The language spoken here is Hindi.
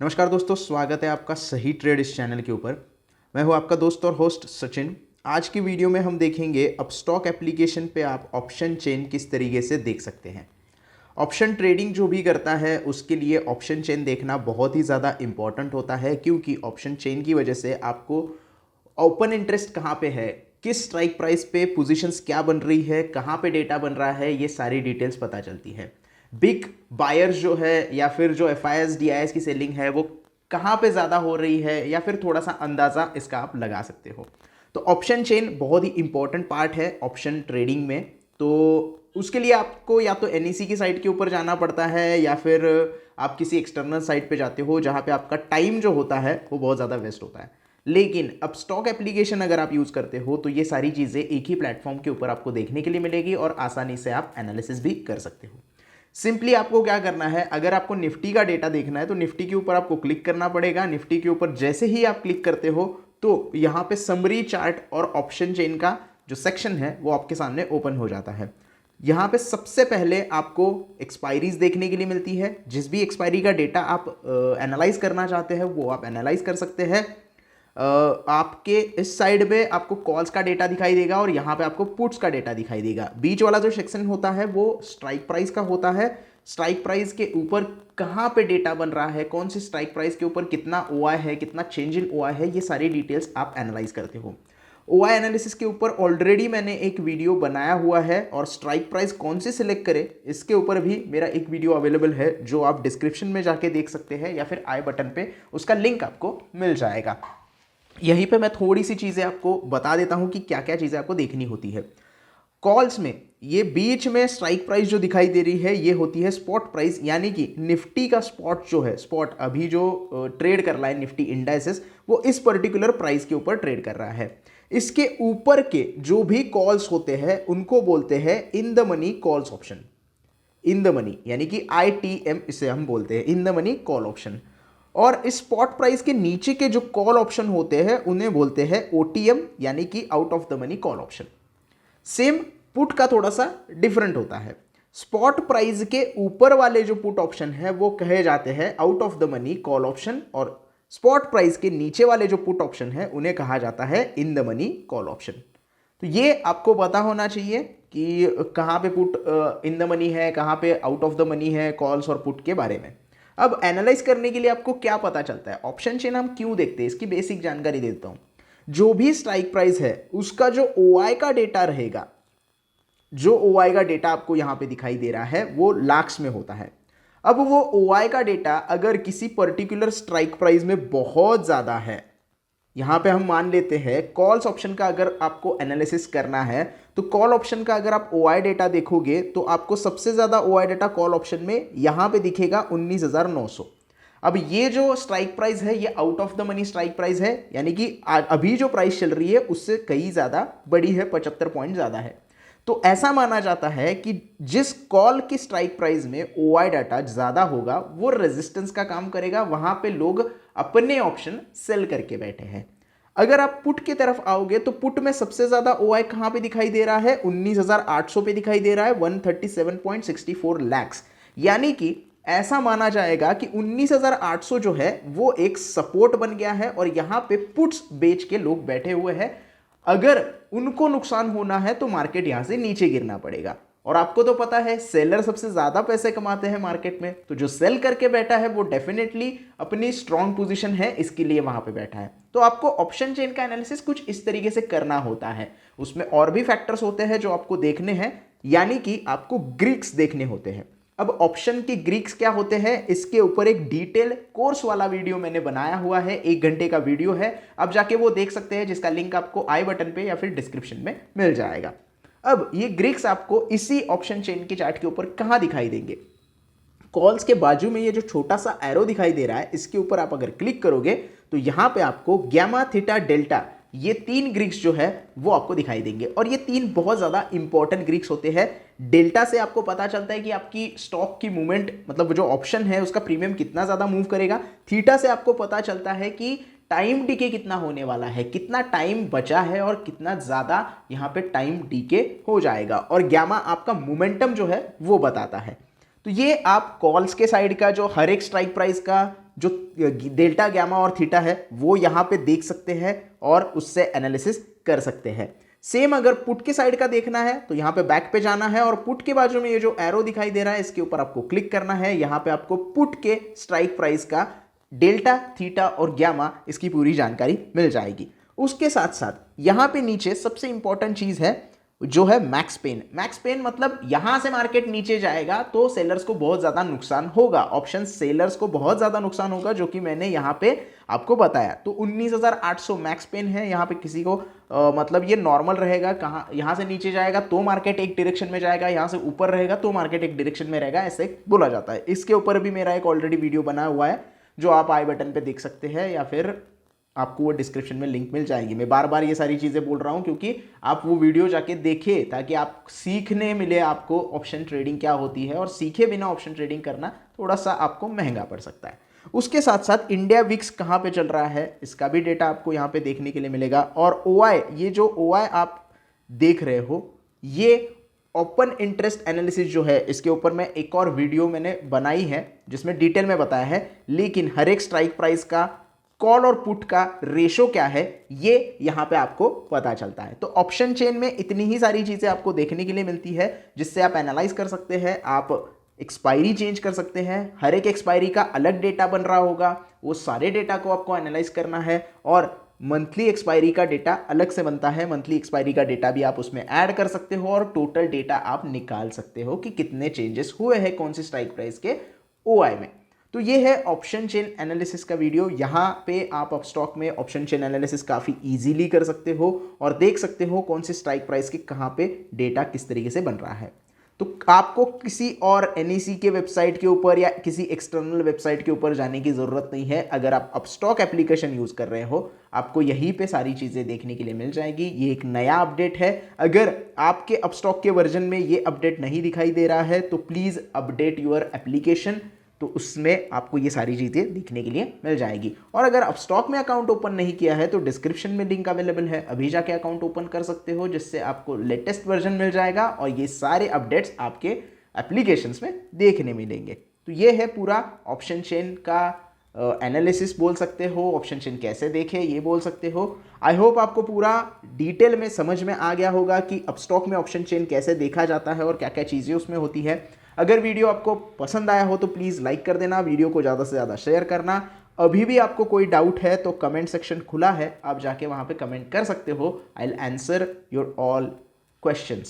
नमस्कार दोस्तों, स्वागत है आपका सही ट्रेड इस चैनल के ऊपर। मैं हूं आपका दोस्त और होस्ट सचिन। आज की वीडियो में हम देखेंगे अपस्टॉक एप्लीकेशन पे आप ऑप्शन चेन किस तरीके से देख सकते हैं। ऑप्शन ट्रेडिंग जो भी करता है उसके लिए ऑप्शन चेन देखना बहुत ही ज़्यादा इंपॉर्टेंट होता है, क्योंकि ऑप्शन चेन की वजह से आपको ओपन इंटरेस्ट कहाँ पे है, किस स्ट्राइक प्राइस पे पोजीशंस क्या बन रही है, कहाँ पे डेटा बन रहा है, ये सारी डिटेल्स पता चलती है। बिग बायर्स जो है या फिर जो F I S D I S की सेलिंग है वो कहाँ पे ज़्यादा हो रही है, या फिर थोड़ा सा अंदाज़ा इसका आप लगा सकते हो। तो ऑप्शन चेन बहुत ही इंपॉर्टेंट पार्ट है ऑप्शन ट्रेडिंग में। तो उसके लिए आपको या तो एनईसी की साइट के ऊपर जाना पड़ता है, या फिर आप किसी एक्सटर्नल साइट पे जाते हो जहाँ पे आपका टाइम जो होता है वो बहुत ज़्यादा वेस्ट होता है। लेकिन अब स्टॉक एप्लीकेशन अगर आप यूज़ करते हो तो ये सारी चीज़ें एक ही प्लेटफॉर्म के ऊपर आपको देखने के लिए मिलेगी और आसानी से आप एनालिसिस भी कर सकते हो। सिंपली आपको क्या करना है, अगर आपको निफ्टी का डेटा देखना है तो निफ्टी के ऊपर आपको क्लिक करना पड़ेगा। निफ्टी के ऊपर जैसे ही आप क्लिक करते हो तो यहाँ पे समरी चार्ट और ऑप्शन चेन का जो सेक्शन है वो आपके सामने ओपन हो जाता है। यहाँ पे सबसे पहले आपको एक्सपायरीज देखने के लिए मिलती है। जिस भी एक्सपायरी का डेटा आप एनालाइज करना चाहते हैं वो आप एनालाइज कर सकते हैं। आपके इस साइड पे आपको कॉल्स का डेटा दिखाई देगा और यहाँ पे आपको पुट्स का डेटा दिखाई देगा। बीच वाला जो सेक्शन होता है वो स्ट्राइक प्राइस का होता है। स्ट्राइक प्राइस के ऊपर कहाँ पे डेटा बन रहा है, कौन सी स्ट्राइक प्राइस के ऊपर कितना ओआई है, कितना चेंज इन ओआई है, ये सारी डिटेल्स आप एनालाइज करते हो। ओआई एनालिसिस के ऊपर ऑलरेडी मैंने एक वीडियो बनाया हुआ है, और स्ट्राइक प्राइस कौन सी सिलेक्ट करें इसके ऊपर भी मेरा एक वीडियो अवेलेबल है जो आप डिस्क्रिप्शन में जाके देख सकते हैं, या फिर आई बटन पे उसका लिंक आपको मिल जाएगा। यहीं पे मैं थोड़ी सी चीज़ें आपको बता देता हूं कि क्या क्या चीज़ें आपको देखनी होती है। कॉल्स में ये बीच में स्ट्राइक प्राइस जो दिखाई दे रही है ये होती है स्पॉट प्राइस, यानी कि निफ्टी का स्पॉट जो है, स्पॉट अभी जो ट्रेड कर रहा है निफ्टी इंडाइसेस, वो इस पर्टिकुलर प्राइस के ऊपर ट्रेड कर रहा है। इसके ऊपर के जो भी कॉल्स होते हैं उनको बोलते हैं in the money calls option. In the money यानी कि ITM इसे हम बोलते हैं, in the money call option. और इस स्पॉट प्राइस के नीचे के जो कॉल ऑप्शन होते हैं उन्हें बोलते हैं OTM यानी कि out of the money call option. Same put का थोड़ा सा डिफरेंट होता है। स्पॉट प्राइस के ऊपर वाले जो पुट ऑप्शन है वो कहे जाते हैं out of the money call option, और स्पॉट प्राइस के नीचे वाले जो पुट ऑप्शन है उन्हें कहा जाता है in the money call option. तो ये आपको पता होना चाहिए कि कहाँ पे पुट इन द मनी है, कहाँ पे आउट ऑफ द मनी है, कॉल्स और पुट के बारे में। अब एनालाइज करने के लिए आपको क्या पता चलता है, ऑप्शन चेन हम क्यों देखते हैं, इसकी बेसिक जानकारी देता हूं। जो भी स्ट्राइक प्राइस है उसका जो ओआई का डेटा रहेगा, जो ओआई का डेटा आपको यहां पे दिखाई दे रहा है वो लाख्स में होता है। अब वो ओआई का डेटा अगर किसी पर्टिकुलर स्ट्राइक प्राइस में बहुत ज़्यादा है, यहाँ पे हम मान लेते हैं कॉल्स ऑप्शन का अगर आपको एनालिसिस करना है तो कॉल ऑप्शन का अगर आप ओआई डेटा देखोगे तो आपको सबसे ज़्यादा ओआई डेटा कॉल ऑप्शन में यहाँ पे दिखेगा 19,900। अब ये जो स्ट्राइक प्राइस है ये out of the money strike price है, यानी कि अभी जो प्राइस चल रही है उससे कहीं ज़्यादा बड़ी है, 75 पॉइंट ज़्यादा है। तो ऐसा माना जाता है कि जिस कॉल की स्ट्राइक प्राइस में ओआई डाटा ज़्यादा होगा वो रेजिस्टेंस का काम करेगा, वहां पे लोग अपने ऑप्शन सेल करके बैठे हैं। अगर आप पुट की तरफ आओगे तो पुट में सबसे ज्यादा ओआई कहां पे दिखाई दे रहा है, 19,800 पे दिखाई दे रहा है, 137.64 लैक्स। यानी कि ऐसा माना जाएगा कि 19,800 जो है वो एक सपोर्ट बन गया है, और यहां पे पुट्स बेच के लोग बैठे हुए हैं। अगर उनको नुकसान होना है तो मार्केट यहां से नीचे गिरना पड़ेगा। और आपको तो पता है सेलर सबसे ज्यादा पैसे कमाते हैं मार्केट में, तो जो सेल करके बैठा है वो डेफिनेटली अपनी स्ट्रॉन्ग पोजीशन है इसके लिए वहां पे बैठा है। तो आपको ऑप्शन चेन का एनालिसिस कुछ इस तरीके से करना होता है। उसमें और भी फैक्टर्स होते हैं जो आपको देखने हैं, यानी कि आपको ग्रीक्स देखने होते हैं। अब ऑप्शन के ग्रीक्स क्या होते हैं इसके ऊपर एक डिटेल कोर्स वाला वीडियो मैंने बनाया हुआ है, 1 घंटे का वीडियो है, आप जाके वो देख सकते हैं, जिसका लिंक आपको आई बटन पे या फिर डिस्क्रिप्शन में मिल जाएगा। अब ये ग्रीक्स आपको इसी ऑप्शन चेन के चार्ट के ऊपर कहां दिखाई देंगे, कॉल्स के बाजू में ये जो छोटा सा एरो दिखाई दे रहा है इसके ऊपर आप अगर क्लिक करोगे तो यहां पे आपको गैमा थीटा डेल्टा, ये 3 ग्रीक्स जो है वो आपको दिखाई देंगे, और ये 3 बहुत ज्यादा इंपॉर्टेंट ग्रीक्स होते हैं। डेल्टा से आपको पता चलता है कि आपकी स्टॉक की मूवमेंट, मतलब जो ऑप्शन है उसका प्रीमियम कितना ज्यादा मूव करेगा। थीटा से आपको पता चलता है कि टाइम डीके कितना होने वाला है, कितना टाइम बचा है और कितना ज्यादा यहां पे टाइम डीके हो जाएगा, और गैमा आपका मोमेंटम जो है वो बताता है। तो ये आप कॉल्स के साइड का जो हर एक स्ट्राइक प्राइस का जो डेल्टा गामा और थीटा है वो यहाँ पे देख सकते हैं और उससे एनालिसिस कर सकते हैं। सेम अगर पुट के साइड का देखना है तो यहाँ पे बैक पे जाना है और पुट के बाजू में ये जो एरो दिखाई दे रहा है इसके ऊपर आपको क्लिक करना है। यहाँ पे आपको पुट के स्ट्राइक प्राइस का डेल्टा, थीटा और गामा इसकी पूरी जानकारी मिल जाएगी। उसके साथ साथ यहाँ पे नीचे सबसे इंपॉर्टेंट चीज है जो है मैक्स पेन। मैक्स पेन मतलब यहां से मार्केट नीचे जाएगा तो सेलर्स को बहुत ज्यादा नुकसान होगा, ऑप्शन सेलर्स को बहुत ज्यादा नुकसान होगा, जो कि मैंने यहां पे आपको बताया। तो 19,800 मैक्स पेन है। यहां पे किसी को मतलब ये नॉर्मल रहेगा, कहाँ यहां से नीचे जाएगा तो मार्केट एक डायरेक्शन में जाएगा, यहां से ऊपर रहेगा तो मार्केट एक डायरेक्शन में रहेगा, ऐसे बोला जाता है। इसके ऊपर भी मेरा एक ऑलरेडी वीडियो बना हुआ है जो आप आई बटन पे देख सकते हैं या फिर आपको वो डिस्क्रिप्शन में लिंक मिल जाएगी। मैं बार बार ये सारी चीज़ें बोल रहा हूँ क्योंकि आप वो वीडियो जाके देखें ताकि आप सीखने मिले आपको ऑप्शन ट्रेडिंग क्या होती है, और सीखे बिना ऑप्शन ट्रेडिंग करना थोड़ा सा आपको महंगा पड़ सकता है। उसके साथ साथ इंडिया विक्स कहाँ पे चल रहा है इसका भी डेटा आपको यहाँ पे देखने के लिए मिलेगा। और OI, ये जो OI आप देख रहे हो ये ओपन इंटरेस्ट एनालिसिस जो है, इसके ऊपर मैं एक और वीडियो मैंने बनाई है जिसमें डिटेल में बताया है, लेकिन हर एक स्ट्राइक प्राइस का कॉल और पुट का रेशो क्या है ये यहां पे आपको पता चलता है। तो ऑप्शन चेन में इतनी ही सारी चीजें आपको देखने के लिए मिलती है जिससे आप एनालाइज कर सकते हैं, आप एक्सपायरी चेंज कर सकते हैं। हर एक एक्सपायरी का अलग डेटा बन रहा होगा, वो सारे डेटा को आपको एनालाइज करना है। और मंथली एक्सपायरी का डेटा अलग से बनता है, मंथली एक्सपायरी का डेटा भी आप उसमें ऐड कर सकते हो और टोटल डेटा आप निकाल सकते हो कि कितने चेंजेस हुए हैं कौन सी स्ट्राइक प्राइस के OI में। तो ये है ऑप्शन चेन एनालिसिस का वीडियो। यहाँ पे आप अपस्टॉक में ऑप्शन चेन एनालिसिस काफ़ी इजीली कर सकते हो और देख सकते हो कौन सी स्ट्राइक प्राइस के कहाँ पे डेटा किस तरीके से बन रहा है। तो आपको किसी और NEC के वेबसाइट के ऊपर या किसी एक्सटर्नल वेबसाइट के ऊपर जाने की ज़रूरत नहीं है। अगर आप अपस्टॉक एप्लीकेशन यूज़ कर रहे हो आपको यहीं पे सारी चीज़ें देखने के लिए मिल जाएगी। ये एक नया अपडेट है। अगर आपके अपस्टॉक के वर्जन में ये अपडेट नहीं दिखाई दे रहा है तो प्लीज़ अपडेट योर एप्लीकेशन, तो उसमें आपको ये सारी चीज़ें दिखने के लिए मिल जाएगी। और अगर अपस्टॉक में अकाउंट ओपन नहीं किया है तो डिस्क्रिप्शन में लिंक अवेलेबल है, अभी जाके अकाउंट ओपन कर सकते हो जिससे आपको लेटेस्ट वर्जन मिल जाएगा और ये सारे अपडेट्स आपके एप्लीकेशंस में देखने मिलेंगे। तो ये है पूरा ऑप्शन चेन का एनालिसिस बोल सकते हो, ऑप्शन चेन कैसे देखें ये बोल सकते हो। आई होप आपको पूरा डिटेल में समझ में आ गया होगा कि अपस्टॉक में ऑप्शन चेन कैसे देखा जाता है और क्या क्या चीज़ें उसमें होती है। अगर वीडियो आपको पसंद आया हो तो प्लीज़ लाइक कर देना, वीडियो को ज़्यादा से ज़्यादा शेयर करना। अभी भी आपको कोई डाउट है तो कमेंट सेक्शन खुला है, आप जाके वहाँ पे कमेंट कर सकते हो। I will answer your all questions.